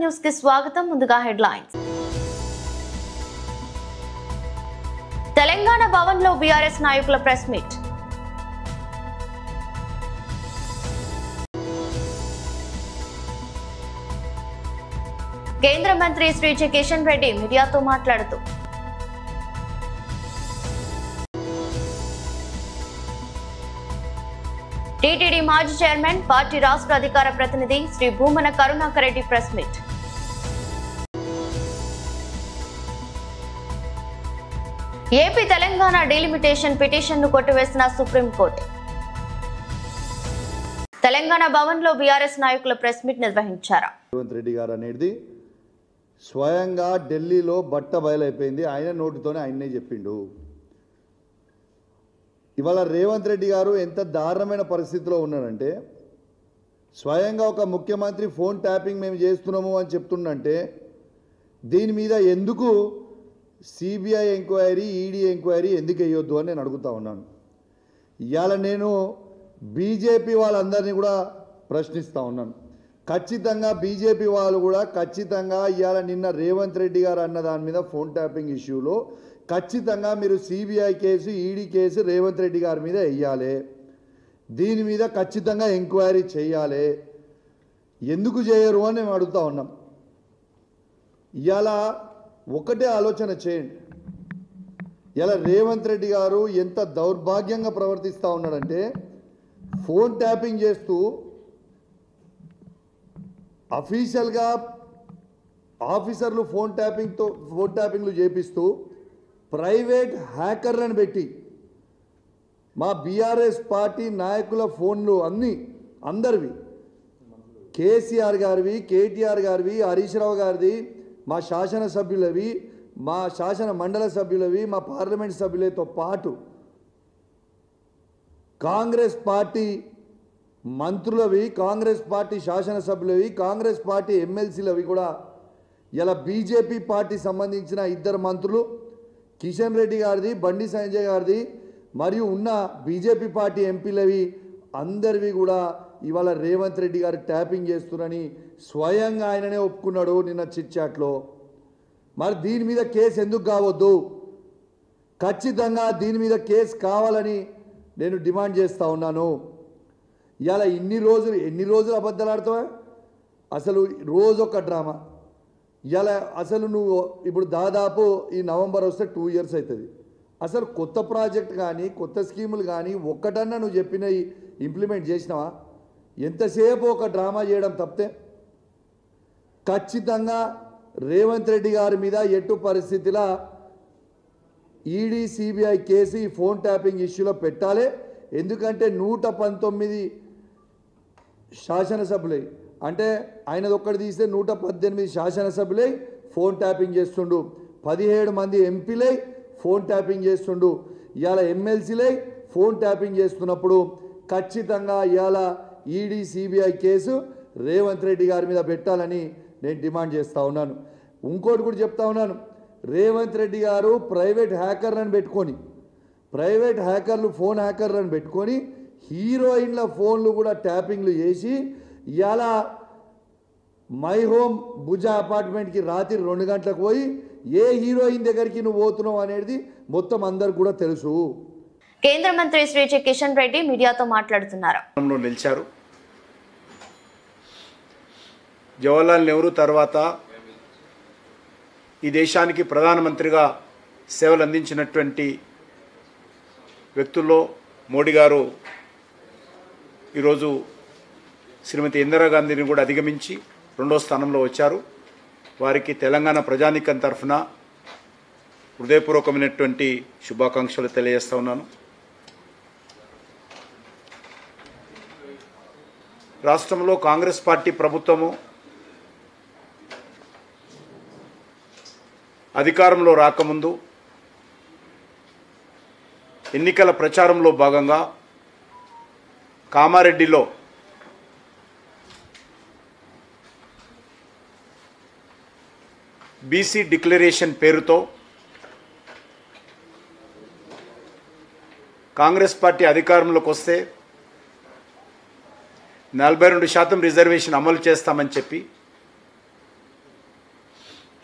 News కి స్వాగతం. ముందుగా హెడ్లైన్స్. తెలంగాణ భవన్ లో బీఆర్ఎస్ నాయకుల ప్రెస్ మీట్. కేంద్ర మంత్రి శ్రీ కిషన్ రెడ్డి మీడియాతో మాట్లాడుతూ టీటీడీ మాజీ చైర్మన్ పార్టీ రాష్ట్ర అధికార ప్రతినిధి Shri Bhumana Karunakar Reddy press meet. AP Telangana delimitation petition ను కొట్టివేసిన సుప్రీంకోర్టు. తెలంగాణ భవన్ లో బీఆర్ఎస్ నాయకుల ప్రెస్ మీట్ నిర్వహించారు. రేవంత్ రెడ్డి గారు అనేది స్వయంగా ఢిల్లీలో బట్ట బయలైపోయింది. ఆయన నోటితోనే ఆయన్నే చెప్పిండు. ఇవాళ రేవంత్ రెడ్డి గారు ఎంత దారుణమైన పరిస్థితిలో ఉన్నారంటే, స్వయంగా ఒక ముఖ్యమంత్రి ఫోన్ ట్యాపింగ్ మేము చేస్తున్నాము అని చెప్తుండంటే, దీని మీద ఎందుకు సిబిఐ ఎంక్వైరీ, ఈడీ ఎంక్వైరీ ఎందుకు వేయొద్దు అని నేను అడుగుతా ఉన్నాను. ఇవాళ నేను బీజేపీ వాళ్ళందరినీ కూడా ప్రశ్నిస్తూ ఉన్నాను. ఖచ్చితంగా బీజేపీ వాళ్ళు కూడా ఖచ్చితంగా ఇవాళ నిన్న రేవంత్ రెడ్డి గారు అన్న దాని మీద ఫోన్ ట్యాపింగ్ ఇష్యూలో ఖచ్చితంగా మీరు CBI case, ED case Revanth Reddy గారి మీద వేయాలి. దీని మీద ఖచ్చితంగా ఎంక్వైరీ చేయాలి. ఎందుకు చేయరు అని మేము అడుగుతూ ఉన్నాం. ఇవాళ ఒకటే ఆలోచన చేయండి. ఇలా రేవంత్ రెడ్డి గారు ఎంత దౌర్భాగ్యంగా ప్రవర్తిస్తూ ఉన్నాడంటే, ఫోన్ ట్యాపింగ్ చేస్తూ అఫీషియల్గా ఆఫీసర్లు ఫోన్ ట్యాపింగ్లు చేపిస్తూ ప్రైవేట్ హ్యాకర్లను పెట్టి మా బీఆర్ఎస్ పార్టీ నాయకుల ఫోన్లు అందరివి, కేసీఆర్ గారివి, కేటీఆర్ గారివి, హరీష్ రావు గారిది, మా శాసనసభ్యులవి, మా శాసన మండల సభ్యులవి, మా పార్లమెంట్ సభ్యులతో పాటు కాంగ్రెస్ పార్టీ మంత్రులవి, కాంగ్రెస్ పార్టీ శాసనసభ్యులవి, కాంగ్రెస్ పార్టీ ఎమ్మెల్సీలవి కూడా ఇలా బీజేపీ పార్టీ సంబంధించిన ఇద్దరు మంత్రులు, కిషన్ రెడ్డి గారిది, బండి సంజయ్ గారిది, మరియు ఉన్న బీజేపీ పార్టీ ఎంపీలవి అందరివి కూడా ఇవాళ రేవంత్ రెడ్డి గారు ట్యాపింగ్ చేస్తున్నారని స్వయంగా ఆయననే ఒప్పుకున్నాడు నిన్న చిట్ చాట్లో. మరి దీని మీద కేసు ఎందుకు కావద్దు? ఖచ్చితంగా దీని మీద కేసు కావాలని నేను డిమాండ్ చేస్తూ ఉన్నాను. ఇవాళ ఎన్ని రోజులు అబద్ధాలు ఆడుతావా? అసలు రోజొక డ్రామా. ఇలా అసలు నువ్వు ఇప్పుడు దాదాపు ఈ నవంబర్ వస్తే 2 years అవుతుంది. అసలు కొత్త ప్రాజెక్ట్ కానీ కొత్త స్కీములు కానీ ఒక్కటన్నా నువ్వు చెప్పినవి ఇంప్లిమెంట్ చేసినావా? ఎంతసేపు ఒక డ్రామా చేయడం తప్పితే ఖచ్చితంగా రేవంత్ రెడ్డి గారి మీద ఎటు పరిస్థితిలో ఈడీ, సిబిఐ కేసు ఈ ఫోన్ ట్యాపింగ్ ఇష్యూలో పెట్టాలి. ఎందుకంటే 119 శాసనసభ్యులై, అంటే ఆయనది ఒక్కటి తీస్తే 118 శాసనసభ్యులై ఫోన్ ట్యాపింగ్ చేస్తుండు, 17 మంది ఎంపీలై ఫోన్ ట్యాపింగ్ చేస్తుండు, ఇవాళ ఎమ్మెల్సీలై ఫోన్ ట్యాపింగ్ చేస్తున్నప్పుడు ఖచ్చితంగా ఇవాళ ED, CBI case Revanth Reddy గారి మీద పెట్టాలని నేను డిమాండ్ చేస్తూ ఉన్నాను. ఇంకోటి కూడా చెప్తా ఉన్నాను. రేవంత్ రెడ్డి గారు ప్రైవేట్ హ్యాకర్లు ఫోన్ హ్యాకర్లను పెట్టుకొని హీరోయిన్ల ఫోన్లు కూడా ట్యాపింగ్లు చేసి ఇవాళ మై హోమ్ భుజా అపార్ట్మెంట్కి రాత్రి 2 గంటలకు పోయి ఏ హీరోయిన్ దగ్గరికి నువ్వు పోతున్నావు అనేది మొత్తం అందరికి కూడా తెలుసు. కేంద్ర మంత్రి శ్రీ కిషన్ రెడ్డి మీడియాతో మాట్లాడుతున్నారు. నిలిచారు. జవహర్లాల్ నెహ్రూ తర్వాత ఈ దేశానికి ప్రధానమంత్రిగా సేవలు అందించినటువంటి వ్యక్తుల్లో మోడీ గారు ఈరోజు శ్రీమతి ఇందిరాగాంధీని కూడా అధిగమించి 2వ స్థానంలో వచ్చారు. వారికి తెలంగాణ ప్రజానీకం తరఫున హృదయపూర్వకమైనటువంటి శుభాకాంక్షలు తెలియజేస్తా ఉన్నాను. రాష్ట్రంలో కాంగ్రెస్ పార్టీ ప్రభుత్వము అధికారంలో రాకముందు ఎన్నికల ప్రచారంలో భాగంగా కామారెడ్డిలో బీసీ డిక్లరేషన్ పేరుతో కాంగ్రెస్ పార్టీ అధికారంలోకి వస్తే 42% రిజర్వేషన్ అమలు చేస్తామని చెప్పి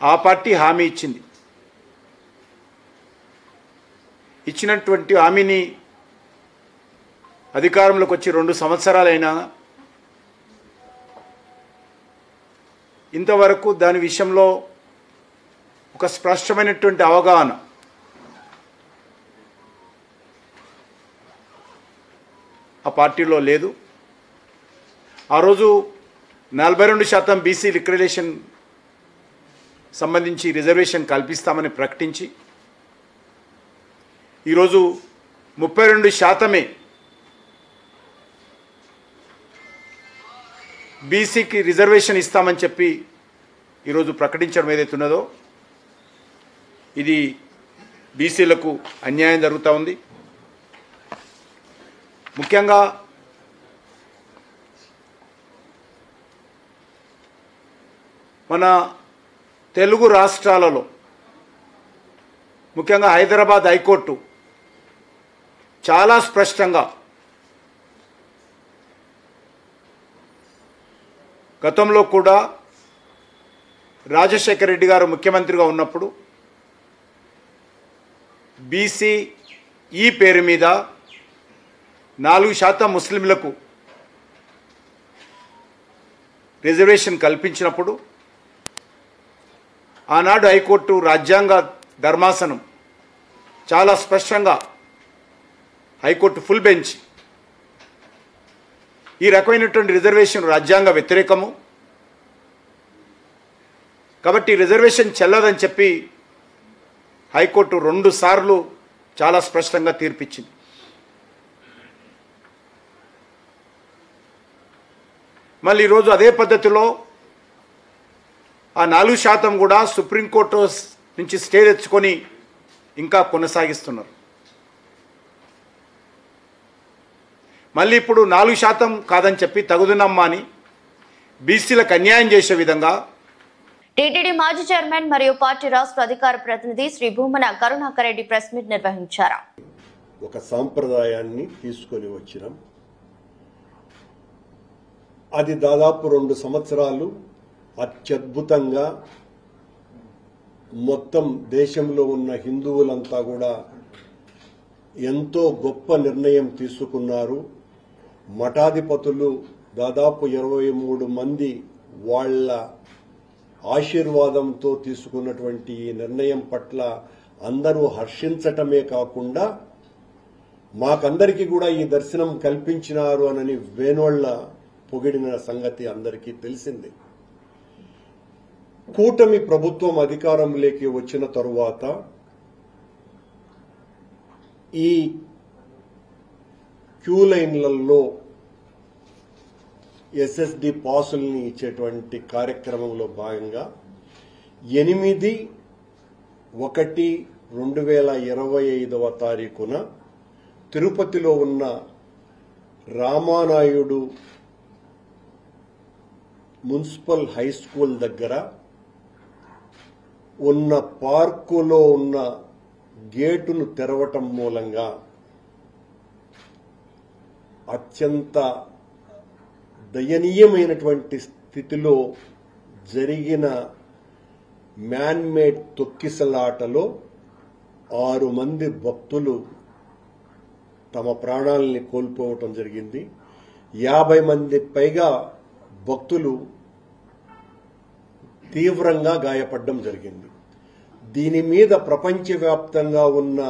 ఆ పార్టీ హామీ ఇచ్చింది. ఇచ్చినటువంటి హామీని అధికారంలోకి వచ్చి 2 సంవత్సరాలైనా ఇంతవరకు దాని విషయంలో ఒక స్పష్టమైనటువంటి అవగాహన ఆ పార్టీలో లేదు. ఆ రోజు 42% బీసీ రికగ్నిషన్ సంబంధించి రిజర్వేషన్ కల్పిస్తామని ప్రకటించి ఈరోజు 32% బీసీకి రిజర్వేషన్ ఇస్తామని చెప్పి ఈరోజు ప్రకటించడం ఏదైతున్నదో ఇది బీసీలకు అన్యాయం జరుగుతూ ఉంది. ముఖ్యంగా మన తెలుగు రాష్ట్రాలలో ముఖ్యంగా హైదరాబాద్ హైకోర్టు చాలా స్పష్టంగా గతంలో కూడా రాజశేఖర రెడ్డి గారు ముఖ్యమంత్రిగా ఉన్నప్పుడు బీసీ ఈ పేరు మీద 4% ముస్లింలకు రిజర్వేషన్ కల్పించినప్పుడు ఆనాడు హైకోర్టు రాజ్యాంగ ధర్మాసనం చాలా స్పష్టంగా హైకోర్టు ఫుల్ బెంచ్ ఈ రకమైనటువంటి రిజర్వేషన్ రాజ్యాంగ వ్యతిరేకము కాబట్టి రిజర్వేషన్ చెల్లదని చెప్పి హైకోర్టు 2 సార్లు చాలా స్పష్టంగా తీర్పిచ్చింది. మళ్ళీ ఈరోజు అదే పద్ధతిలో ఆ 4% కూడా సుప్రీంకోర్టు నుంచి స్టే తెచ్చుకొని ఇంకా కొనసాగిస్తున్నారు. మళ్ళీ ఇప్పుడు 4% కాదని చెప్పి తగుదునమ్మా అని బీసీలకు అన్యాయం చేసే విధంగా టీటీడీ మాజీ చైర్మన్ మరియు పార్టీ రాష్ట్ర అధికార ప్రతినిధి శ్రీ భూమన కరుణాకర్ రెడ్డి ప్రెస్ మీట్ నిర్వహించారు. ఒక సాంప్రదాయాన్ని తీసుకొని వచ్చినాం. అది దాదాపు 2 సంవత్సరాలు అత్యద్భుతంగా మొత్తం దేశంలో ఉన్న హిందువులంతా కూడా ఎంతో గొప్ప నిర్ణయం తీసుకున్నారు. మఠాధిపతులు దాదాపు 23 మంది వాళ్ళ ఆశీర్వాదంతో తీసుకున్నటువంటి ఈ నిర్ణయం పట్ల అందరూ హర్షించటమే కాకుండా మాకందరికీ కూడా ఈ దర్శనం కల్పించినారు అని వేణోళ్ల పొగిడిన సంగతి అందరికీ తెలిసింది. కూటమి ప్రభుత్వం అధికారంలోకి వచ్చిన తరువాత ఈ క్యూ లైన్లలో ఎస్ఎస్డి పాసుల్ని ఇచ్చేటువంటి కార్యక్రమంలో భాగంగా 8/1/2025 తారీఖున తిరుపతిలో ఉన్న రామానాయుడు మున్సిపల్ హై స్కూల్ దగ్గర ఉన్న పార్కులో ఉన్న గేటును తెరవటం మూలంగా అత్యంత దయనీయమైనటువంటి స్థితిలో జరిగిన మ్యాన్మేడ్ తొక్కిసలాటలో 6 మంది భక్తులు తమ ప్రాణాలని కోల్పోవటం జరిగింది. 50 మంది పైగా భక్తులు తీవ్రంగా గాయపడడం జరిగింది. దీని మీద ప్రపంచవ్యాప్తంగా ఉన్న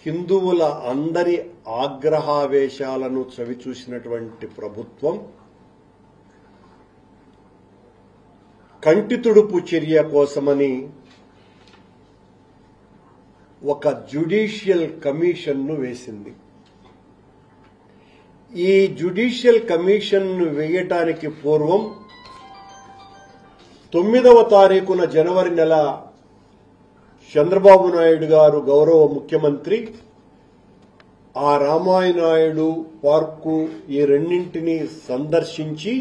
హిందువుల అందరి ఆగ్రహావేశాలను చవిచూసినటువంటి ప్రభుత్వం కంటితుడుపు చర్య కోసమని ఒక జ్యుడిషియల్ కమిషన్ను వేసింది. ఈ జ్యుడిషియల్ కమిషన్ను వేయటానికి పూర్వం 9వ తారీఖున జనవరి నెల చంద్రబాబు నాయుడు గారు గౌరవ ముఖ్యమంత్రి ఆ రామానాయుడు పార్కు ఈ రెండింటినీ సందర్శించి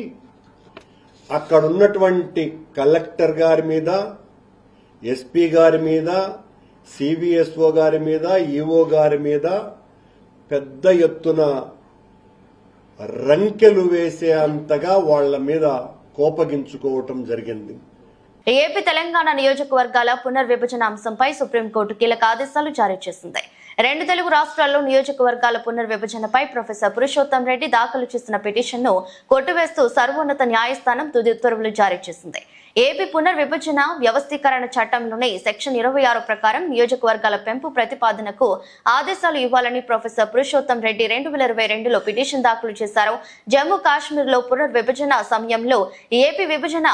అక్కడున్నటువంటి కలెక్టర్ గారి మీద, ఎస్పీ గారి మీద, సివిఎస్ఓ గారి మీద, ఈఓ గారి మీద పెద్ద ఎత్తున రంకెలు వేసే అంతగా వాళ్ల మీద కోపగించుకోవటం జరిగింది. ఏపీ తెలంగాణ నియోజకవర్గాల పునర్విభజన అంశంపై సుప్రీంకోర్టు కీలక ఆదేశాలు జారీ చేసింది. 2 తెలుగు రాష్ట్రాల్లో నియోజకవర్గాల పునర్విభజనపై ప్రొఫెసర్ పురుషోత్తం రెడ్డి దాఖలు చేసిన పిటిషన్ను కొట్టివేస్తూ సర్వోన్నత న్యాయస్థానం తుది ఉత్తర్వులు జారీ చేసింది. ఏపీ పునర్విభజన వ్యవస్థీకరణ చట్టంలోని సెక్షన్ 26 ప్రకారం నియోజకవర్గాల పెంపు ప్రతిపాదనకు ఆదేశాలు ఇవ్వాలని ప్రొఫెసర్ పురుషోత్తం రెడ్డి 2022లో పిటిషన్ దాఖలు చేశారు. జమ్మూ కాశ్మీర్ లో పునర్విభజన సమయంలో ఏపీ విభజన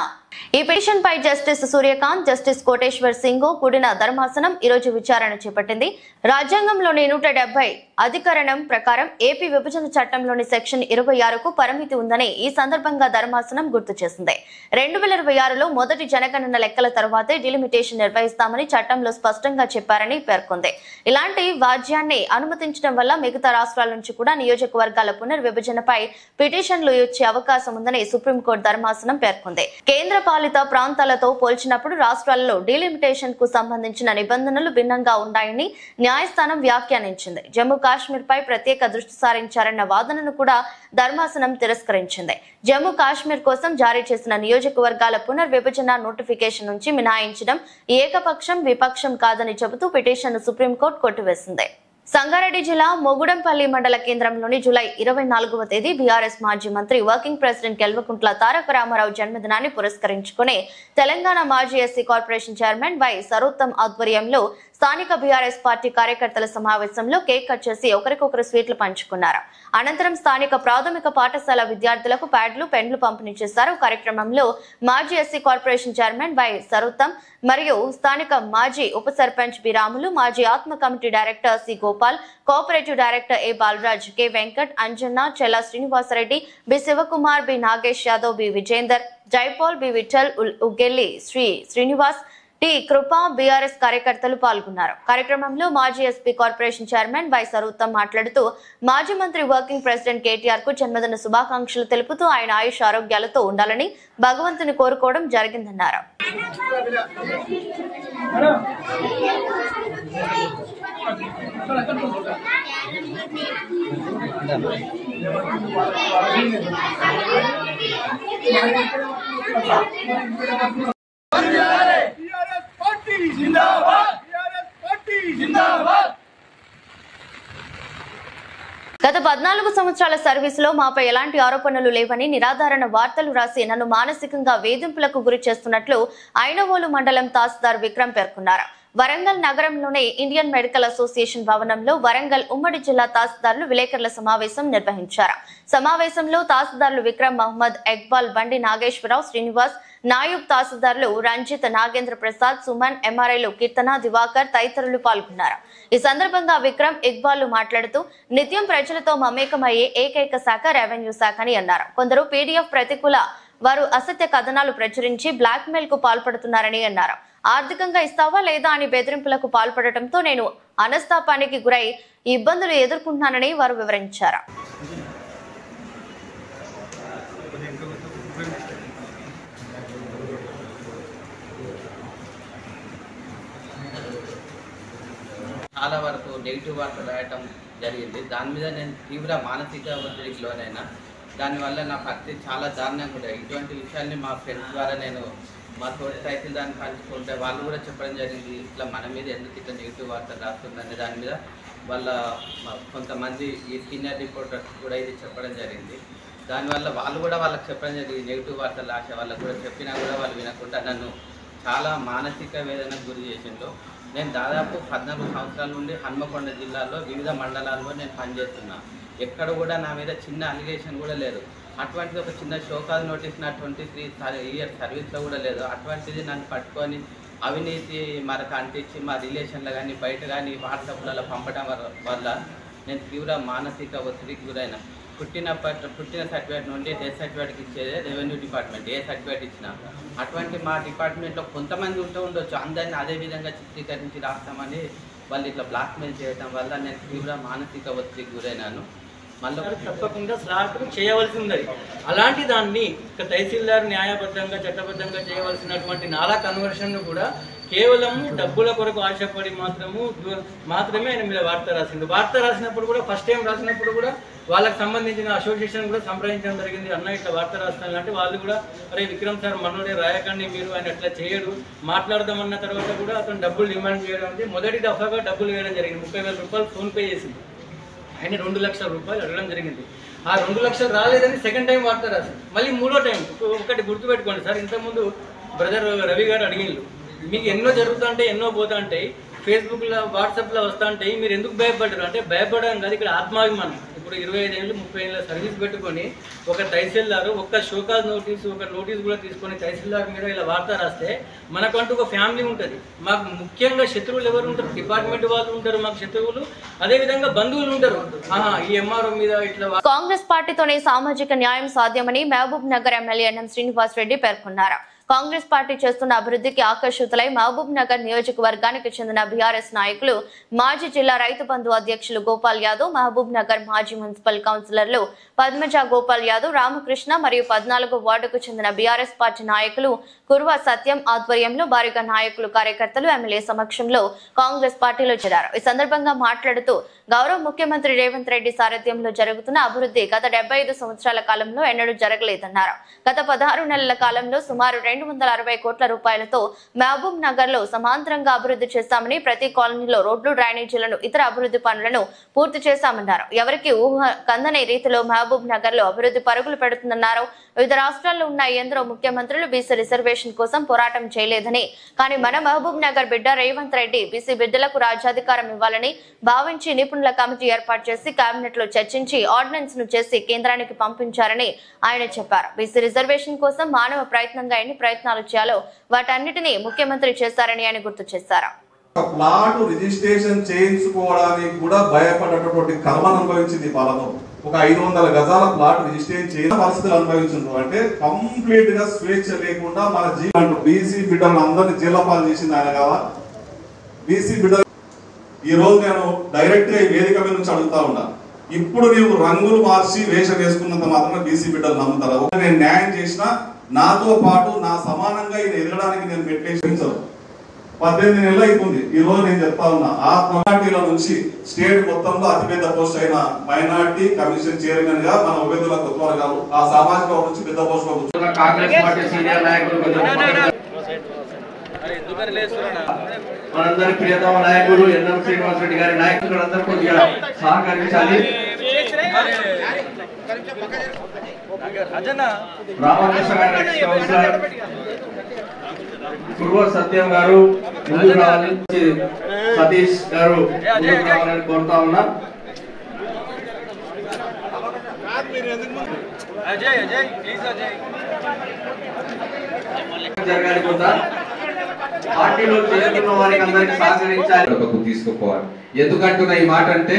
ఈ పిటిషన్ పై జస్టిస్ సూర్యకాంత్, జస్టిస్ కోటేశ్వర్ సింగ్ కూడిన ధర్మాసనం ఈరోజు విచారణ చేపట్టింది. రాజ్యాంగంలోని 170 అధికరణం ప్రకారం ఏపీ విభజన చట్టంలోని సెక్షన్ 26కు పరిమితి ఉందని ఈ సందర్భంగా ధర్మాసనం గుర్తు చేసింది. 2026లో మొదటి జనగణన లెక్కల తర్వాతే డిలిమిటేషన్ నిర్వహిస్తామని చట్టంలో స్పష్టంగా చెప్పారని పేర్కొంది. ఇలాంటి వాజ్యాన్ని అనుమతించడం వల్ల మిగతా రాష్ట్రాల నుంచి కూడా నియోజకవర్గాల పునర్విభజనపై పిటిషన్లు ఇచ్చే అవకాశం ఉందని సుప్రీంకోర్టు ధర్మాసనం పేర్కొంది. కేంద్ర పాలిత ప్రాంతాలతో పోల్చినప్పుడు రాష్ట్రాలలో డీలిమిటేషన్ కు సంబంధించిన నిబంధనలు భిన్నంగా ఉన్నాయని న్యాయస్థానం వ్యాఖ్యానించింది. జమ్మూ కాశ్మీర్ పై ప్రత్యేక దృష్టి సారించారన్న వాదనను కూడా ధర్మాసనం తిరస్కరించింది. జమ్మూ కాశ్మీర్ కోసం జారీ చేసిన నియోజకవర్గాల పునర్విభజన నోటిఫికేషన్ నుంచి మినహాయించడం ఏకపక్షం విపక్షం కాదని చెబుతూ పిటిషన్ను సుప్రీంకోర్టు కొట్టివేసింది. సంగారెడ్డి జిల్లా మొగుడంపల్లి మండల కేంద్రంలోని జూలై 24వ తేదీ బీఆర్ఎస్ మాజీ మంత్రి వర్కింగ్ ప్రెసిడెంట్ కెల్వకుంట్ల తారక రామారావు జన్మదినాన్ని పురస్కరించుకుని తెలంగాణ మాజీ SC corporation chairman Y Sarottam ఆధ్వర్యంలో స్థానిక బీఆర్ఎస్ పార్టీ కార్యకర్తల సమావేశంలో కేక్ కట్ చేసి ఒకరికొకరు స్వీట్లు పంచుకున్నారు. అనంతరం స్థానిక ప్రాథమిక పాఠశాల విద్యార్థులకు ప్యాడ్లు, పెన్లు పంపిణీ చేశారు. కార్యక్రమంలో మాజీ SC corporation chairman Y Sarottam మరియు స్థానిక మాజీ ఉప సర్పంచ్ బి రాములు, మాజీ ఆత్మ committee director C Gopal, cooperative director A Balaraj, K Venkat, Anjanna, Chella Srinivasa Reddy, B Shivakumar, B Nagesh Yadav, B Vijender, Jaipal, B Vittal, Uggelli Srinivas, T Krupa BRS కార్యకర్తలు పాల్గొన్నారు. కార్యక్రమంలో మాజీ SP corporation chairman Y Sarottam మాట్లాడుతూ మాజీ మంత్రి వర్కింగ్ ప్రెసిడెంట్ కేటీఆర్ కు జన్మదిన శుభాకాంక్షలు తెలుపుతూ ఆయన ఆయుష్ ఆరోగ్యాలతో ఉండాలని భగవంతుని కోరుకోవడం జరిగిందన్నారు. గత 14 సంవత్సరాల సర్వీసులో మాపై ఎలాంటి ఆరోపణలు లేవని నిరాధారణ వార్తలు రాసి నన్ను మానసికంగా వేధింపులకు గురి చేస్తున్నట్లు ఐనవోలు మండలం తహసీల్దార్ విక్రమ్ పేర్కొన్నారు. వరంగల్ నగరంలోని ఇండియన్ మెడికల్ అసోసియేషన్ భవనంలో వరంగల్ ఉమ్మడి జిల్లా తహసీల్దార్లు విలేకరుల సమావేశం నిర్వహించారు. సమావేశంలో తహసీల్దార్లు విక్రమ్, మహమ్మద్, ఎక్బాల్, బండి నాగేశ్వరరావు, శ్రీనివాస్, నాయూబ్ తహసీల్దార్లు రంజిత్, నాగేంద్ర ప్రసాద్, సుమన్, ఎంఆర్ఐలు కీర్తన, దివాకర్ తదితరులు పాల్గొన్నారు. ఈ సందర్భంగా విక్రమ్, ఇక్బాల్ మాట్లాడుతూ నిత్యం ప్రజలతో మమేకమయ్యే ఏకైక శాఖ రెవెన్యూ శాఖ అని అన్నారు. కొందరు పీడీఎఫ్ ప్రతికూల వారు అసత్య కథనాలు ప్రచురించి బ్లాక్ మెయిల్ కు పాల్పడుతున్నారని అన్నారు. ఆర్థికంగా ఇస్తావా లేదా అని బెదిరింపులకు పాల్పడటంతో నేను మనస్తాపానికి గురై ఇబ్బందులు ఎదుర్కొంటున్నానని వారు వివరించారు. చాలా వరకు నెగిటివ్ వార్తలు రాయటం జరిగింది. దాని మీద నేను తీవ్ర మానసిక ఒత్తిడికి లోనైనా. దానివల్ల నా పరిస్థితి చాలా దారుణంగా ఉంటుంది. ఇటువంటి విషయాల్ని మా ఫ్రెండ్స్ ద్వారా నేను మా తోటి తహసీల్దార్ని పంచుకుంటే వాళ్ళు కూడా చెప్పడం జరిగింది, ఇట్లా మన మీద ఎందుకు ఇట్లా నెగిటివ్ వార్తలు రాస్తుందని. దాని మీద వాళ్ళ కొంతమంది ఈ సీనియర్ రిపోర్టర్స్ కూడా ఇది చెప్పడం జరిగింది. దానివల్ల వాళ్ళు కూడా వాళ్ళకి చెప్పడం జరిగింది, నెగిటివ్ వార్తలు రాసే వాళ్ళకు కూడా చెప్పినా కూడా వాళ్ళు వినకుండా నన్ను చాలా మానసిక వేదనకు గురి చేసిండు. నేను దాదాపు 14 సంవత్సరాల నుండి హన్మకొండ జిల్లాలో వివిధ మండలాల్లో నేను పనిచేస్తున్నా. ఎక్కడ కూడా నా మీద చిన్న అలిగేషన్ కూడా లేదు. అటువంటిది ఒక చిన్న షోకాజ్ నోటీస్ నా 23 ఇయర్స్ సర్వీస్లో కూడా లేదు. అటువంటిది నన్ను పట్టుకొని అవినీతి మరక అంటించి మా రిలేషన్లో కానీ బయట కానీ వాట్సాప్లలో పంపడం వల్ల నేను తీవ్ర మానసిక ఒత్తిడికి గురైన. పుట్టిన సర్టిఫికేట్ నుండి డెత్ సర్టిఫికేట్కి ఇచ్చేదే రెవెన్యూ డిపార్ట్మెంట్. ఏ సర్టిఫికేట్ ఇచ్చినా అటువంటి మా డిపార్ట్మెంట్లో కొంతమంది ఉండొచ్చు, అందరినీ అదే విధంగా చిత్రీకరించి రాస్తామని వాళ్ళు ఇట్లా బ్లాక్మెయిల్ చేయడం వల్ల నేను తీవ్ర మానసిక ఒత్తిడికి గురైనాను. మళ్ళీ తప్పకుండా స్లాట్ చేయవలసి ఉన్నది. అలాంటి దాన్ని తహసీల్దార్ న్యాయబద్ధంగా చట్టబద్ధంగా చేయవలసినటువంటి నాలా కన్వర్షన్ను కూడా కేవలం డబ్బుల కొరకు ఆశపడి మాత్రమే ఆయన మీద వార్త రాసిండు. వార్త రాసినప్పుడు కూడా ఫస్ట్ టైం రాసినప్పుడు కూడా వాళ్ళకి సంబంధించిన అసోసియేషన్ కూడా సంప్రదించడం జరిగింది. అన్న ఇట్లా వార్త రాస్తాను అంటే వాళ్ళు కూడా అరే విక్రమ్ సార్ మనోడే రాయకండి, మీరు ఆయన అట్లా చేయడు, మాట్లాడదామన్న తర్వాత కూడా అతను డబ్బులు డిమాండ్ చేయడం అంటే మొదటి దఫాగా డబ్బులు వేయడం జరిగింది. 30,000 రూపాయలు ఫోన్పే చేసింది. ఆయన 2 లక్షల రూపాయలు అడగడం జరిగింది. ఆ 2 లక్షలు రాలేదని సెకండ్ టైం వార్త రాసింది. మళ్ళీ మూడో టైం ఒకటి గుర్తుపెట్టుకోండి సార్, ఇంతకుముందు బ్రదర్ రవి గారు అడిగిండు, మీకు ఎన్నో జరుగుతూ ఉంటాయి, ఎన్నో పోతా ఉంటాయి, ఫేస్బుక్లో వాట్సాప్లో వస్తూ ఉంటాయి, మీరు ఎందుకు భయపడ్డారు అంటే భయపడడం కాదు, ఇక్కడ ఆత్మాభిమానం. ఇప్పుడు 25 ఏళ్ళు 30 ఏళ్ళ సర్వీస్ పెట్టుకొని ఒక తహసీల్దారు ఒక్క షోకాజ్ నోటీసు ఒక నోటీస్ కూడా తీసుకొని తహసీల్దార్ మీద ఇలా వార్త రాస్తే మనకంటూ ఒక ఫ్యామిలీ ఉంటుంది. మాకు ముఖ్యంగా శత్రువులు ఎవరు ఉంటారు? డిపార్ట్మెంట్ వాళ్ళు ఉంటారు మాకు శత్రువులు, అదేవిధంగా బంధువులు ఉంటారు. ఈ ఎంఆర్ఓ మీద ఇట్లా. కాంగ్రెస్ పార్టీతోనే సామాజిక న్యాయం సాధ్యమని మహబూబ్ నగర్ ఎమ్మెల్యే ఎన్ఎం శ్రీనివాస్ రెడ్డి పేర్కొన్నారు. కాంగ్రెస్ పార్టీ చేస్తున్న అభివృద్ధికి ఆకర్షితులై మహబూబ్ నగర్ నియోజకవర్గానికి చెందిన బీఆర్ఎస్ నాయకులు మాజీ జిల్లా రైతు బంధు అధ్యక్షులు గోపాల్ యాదవ్, మహబూబ్ నగర్ మాజీ మున్సిపల్ కౌన్సిలర్లు పద్మజ గోపాల్ యాదవ్, రామకృష్ణ మరియు 14వ వార్డుకు చెందిన బీఆర్ఎస్ పార్టీ నాయకులు కుర్వ సత్యం ఆధ్వర్యంలో భారీగా నాయకులు కార్యకర్తలు ఎమ్మెల్యే సమక్షంలో కాంగ్రెస్ పార్టీలో చేరారు. ఈ సందర్భంగా మాట్లాడుతూ గౌరవ ముఖ్యమంత్రి రేవంత్ రెడ్డి సారథ్యంలో జరుగుతున్న అభివృద్ధి గత 75 సంవత్సరాల కాలంలో ఎన్నడూ జరగలేదన్నారు. గత 16 నెలల కాలంలో సుమారు 260 కోట్ల రూపాయలతో మహబూబ్ నగర్ లో సమాంతరంగా అభివృద్ధి చేశామని, ప్రతి కాలనీలో రోడ్లు, డ్రైనేజీలను, ఇతర అభివృద్ధి పనులను పూర్తి చేశామన్నారు. ఎవరికి ఊహ కందని రీతిలో మహబూబ్ నగర్ లో అభివృద్ధి పరుగులు పెడుతుందన్నారు. వివిధ రాష్ట్రాల్లో ఉన్న ఎందరో ముఖ్యమంత్రులు బీసీ రిజర్వేషన్ కోసం పోరాటం చేయలేదని, కానీ మన మహబూబ్ నగర్ బిడ్డ రేవంత్ రెడ్డి బీసీ బిడ్డలకు రాజ్యాధికారం ఇవ్వాలని భావించి నిపుణుల కమిటీ ఏర్పాటు చేసి కేబినెట్ లో చర్చించి ఆర్డినెన్స్ ను చేసి కేంద్రానికి పంపించారని ఆయన చెప్పారు. బీసీ రిజర్వేషన్ కోసం మానవ ప్రయత్నంగా ఎన్ని ప్రయత్నాలు చేయాలో వాటన్నిటినీ ముఖ్యమంత్రి చేశారని ఆయన గుర్తు చేశారు. ప్లాట్ రిజిస్ట్రేషన్ చేయించుకోవడానికి కూడా భయపడేటటువంటి కర్మను అనుభవించింది పాలన. ఒక 500 గజాల ప్లాట్ రిజిస్ట్రేషన్ చేయని పరిస్థితులు అనుభవించారు. అంటే కంప్లీట్ గా స్వేచ్ఛ లేకుండా మన జీవనం బీసీ బిడ్డలను అందరినీ జీలపాలు చేసింది ఆయన కదా. బీసీ బిడ్డలు ఈ రోజు నేను డైరెక్ట్ గా వేదిక మీద నుంచి అడుగుతా ఉన్నా, ఇప్పుడు నీవు రంగులు మార్చి వేషం వేసుకున్నంత మాత్రమే బీసీ బిడ్డలు నమ్ముతారు. నేను న్యాయం చేసినా నాతో పాటు నా సమానంగా ఇది ఎదగడానికి నేను పెట్టేసాను. 18 నెలలు అవుతుంది. ఈ రోజు నేను చెప్తా ఉన్నా, ఆ మైనార్టీల నుంచి స్టేట్ మొత్తంలో అతిపెద్ద పోస్ట్ అయిన మైనార్టీ కమిషన్ చైర్మన్ గా మన ఉబేదుల్లా కొత్తవారు గారు ఆ సామాజిక వర్గం నుంచి పెద్ద పోస్ట్ లో కాంగ్రెస్ పార్టీ సీనియర్ నాయకులు, మనందరి ప్రియతమ నాయకుడు ఎన్ఎం శ్రీనివాస్ రెడ్డి గారి నాయకులు అందరూ కొద్దిగా సహకరించాలి. రామకృష్ణ గారి కౌన్సిలర్ కుర్వ సత్యం గారు ముందుకు రావాలని, సతీష్ గారు ముందుకు రావాలని కోరుతా ఉన్నా. జరగాలి కొంత పార్టీలో చేరుకున్న వారికి అందరికి సహకరించాలి, తీసుకుపోవాలి. ఎందుకంటున్నా ఈ మాట అంటే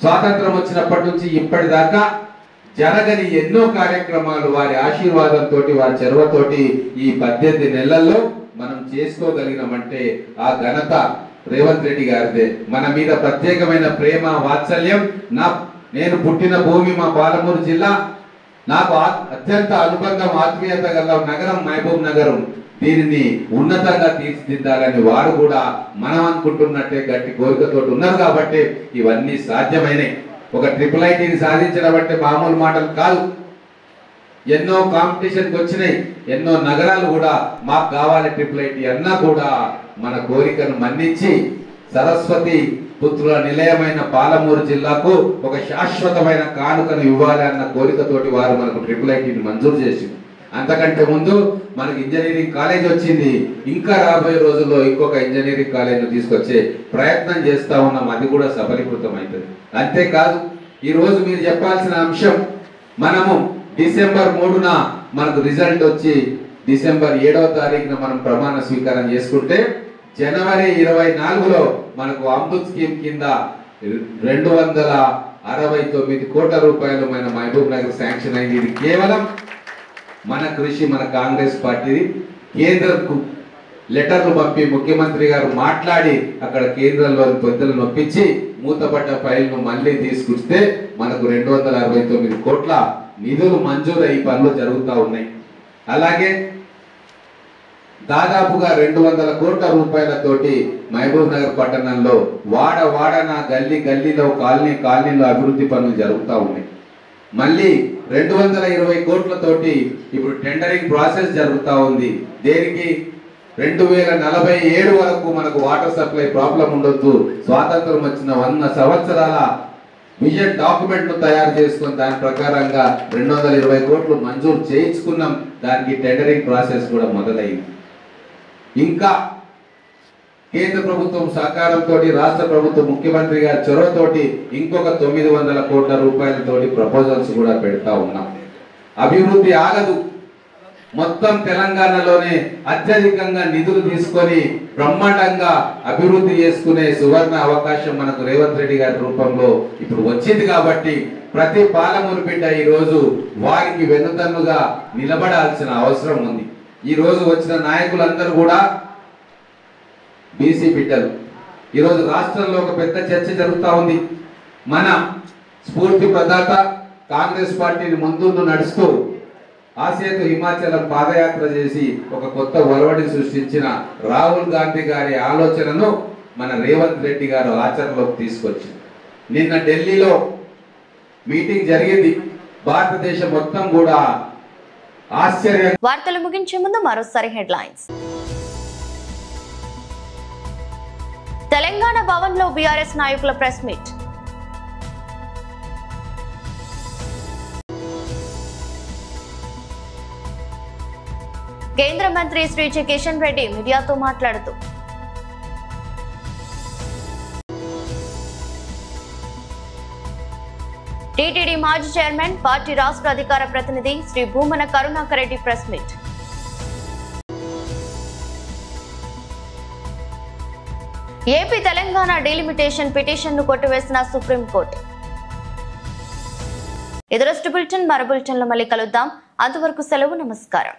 స్వాతంత్రం వచ్చినప్పటి నుంచి ఇప్పటిదాకా జరగని ఎన్నో కార్యక్రమాలు వారి ఆశీర్వాదంతో వారి చొరవతోటి ఈ 18 నెలల్లో మనం చేసుకోగలిగినామంటే ఆ ఘనత రేవంత్ రెడ్డి గారిదే. మన మీద ప్రత్యేకమైన ప్రేమ వాత్సల్యం. నేను పుట్టిన భూమి మా పాలమూరు జిల్లా, నాకు అత్యంత అనుబంధం ఆత్మీయత గల నగరం మహబూబ్ నగరం. దీనిని ఉన్నతంగా తీర్చిదిద్దాలని వారు కూడా మనం అనుకుంటున్నట్టే గట్టి కోరికతో ఉన్నారు కాబట్టి ఇవన్నీ సాధ్యమైనవి. ఒక IIITని సాధించడం అంటే మామూలు మాటలు కాదు. ఎన్నో కాంపిటీషన్కి వచ్చినాయి, ఎన్నో నగరాలు కూడా మాకు కావాలి IIIT అన్నా కూడా మన కోరికను మన్నించి సరస్వతి పుత్రుల నిలయమైన పాలమూరు జిల్లాకు ఒక శాశ్వతమైన కానుకను ఇవ్వాలి అన్న కోరికతోటి వారు మనకు IIITని మంజూరు చేసింది. అంతకంటే ముందు మనకి ఇంజనీరింగ్ కాలేజ్ వచ్చింది. ఇంకా రాబోయే రోజుల్లో ఇంకొక ఇంజనీరింగ్ కాలేజ్ తీసుకొచ్చే ప్రయత్నం చేస్తా ఉన్నాం. అది కూడా సఫలీకృతం అవుతుంది. అంతేకాదు ఈ రోజు మీరు చెప్పాల్సిన అంశం, మనము డిసెంబర్ 3న మనకు రిజల్ట్ వచ్చి డిసెంబర్ 7వ తారీఖున మనం ప్రమాణ స్వీకారం చేసుకుంటే జనవరి 24లో మనకు అమృత్ స్కీమ్ కింద 269 కోట్ల రూపాయలు మన మహబూబ్ నగర్ శాంక్షన్ అయింది. ఇది కేవలం మన కృషి, మన కాంగ్రెస్ పార్టీ కేంద్రంకు లెటర్లు పంపి ముఖ్యమంత్రి గారు మాట్లాడి అక్కడ కేంద్రంలోని పెద్దలు నొప్పించి మూతపడ్డ ఫైల్ను మళ్ళీ తీసుకొస్తే మనకు 269 కోట్ల నిధులు మంజూరు ఈ పనులు జరుగుతూ ఉన్నాయి. అలాగే దాదాపుగా 200 కోట్ల రూపాయలతోటి మహబూబ్ నగర్ పట్టణంలో వాడన గల్లీలో కాలనీలో అభివృద్ధి పనులు జరుగుతూ ఉన్నాయి. మళ్ళీ 220 కోట్లతోటి ఇప్పుడు టెండరింగ్ ప్రాసెస్ జరుగుతూ ఉంది. దేనికి 2047 వరకు మనకు వాటర్ సప్లై ప్రాబ్లం ఉండొద్దు, స్వాతంత్రం వచ్చిన 100 సంవత్సరాల విజన్ డాక్యుమెంట్ ను తయారు చేసుకుని దాని ప్రకారంగా 220 కోట్లు మంజూరు చేయించుకున్నాం. దానికి టెండరింగ్ ప్రాసెస్ కూడా మొదలైంది. ఇంకా కేంద్ర ప్రభుత్వం సహకారంతో రాష్ట్ర ప్రభుత్వం ముఖ్యమంత్రి గారి చొరవతోటి ఇంకొక 900 కోట్ల రూపాయలతోటి ప్రపోజల్స్ కూడా పెడతా ఉన్నాం. అభివృద్ధి ఆగదు. మొత్తం తెలంగాణలోనే అత్యధికంగా నిధులు తీసుకొని బ్రహ్మాండంగా అభివృద్ధి చేసుకునే సువర్ణ అవకాశం మనకు రేవంత్ రెడ్డి గారి రూపంలో ఇప్పుడు వచ్చింది. కాబట్టి ప్రతి పాలమూరు బిడ్డ ఈ రోజు వారికి వెన్నుదన్నుగా నిలబడాల్సిన అవసరం ఉంది. ఈ రోజు వచ్చిన నాయకులందరూ కూడా బీసీ బిడ్డలు. ఈరోజు రాష్ట్రంలో ఒక పెద్ద చర్చ జరుగుతూ ఉంది. మన స్ఫూర్తి ప్రదాత కాంగ్రెస్ పార్టీని ముందు నడుస్తూ ఆసేతు హిమాచలం పాదయాత్ర చేసి ఒక కొత్త ఒరవడి సృష్టించిన రాహుల్ గాంధీ గారి ఆలోచనను మన రేవంత్ రెడ్డి గారు ఆచరణలోకి తీసుకొచ్చింది. నిన్న ఢిల్లీలో మీటింగ్ జరిగింది. భారతదేశం మొత్తం కూడా ఆశ్చర్యం. వార్తలు ముగించే ముందు మరోసారి హెడ్లైన్స్. తెలంగాణ భవన్ లో బీఆర్ఎస్ నాయకుల ప్రెస్ మీట్. కేంద్ర మంత్రి శ్రీ కిషన్ రెడ్డి మీడియాతో మాట్లాడుతూ టీటీడీ మాజీ చైర్మన్ పార్టీ రాష్ట్ర అధికార ప్రతినిధి Shri Bhumana Karunakar Reddy press meet. AP Telangana delimitation petition ను కొట్టివేసిన సుప్రీంకోర్టు. ఎదురొస్ట్ బులెటిన్ మరో బులెటిన్ లో మళ్ళీ కలుద్దాం. అంతవరకు సెలవు. నమస్కారం.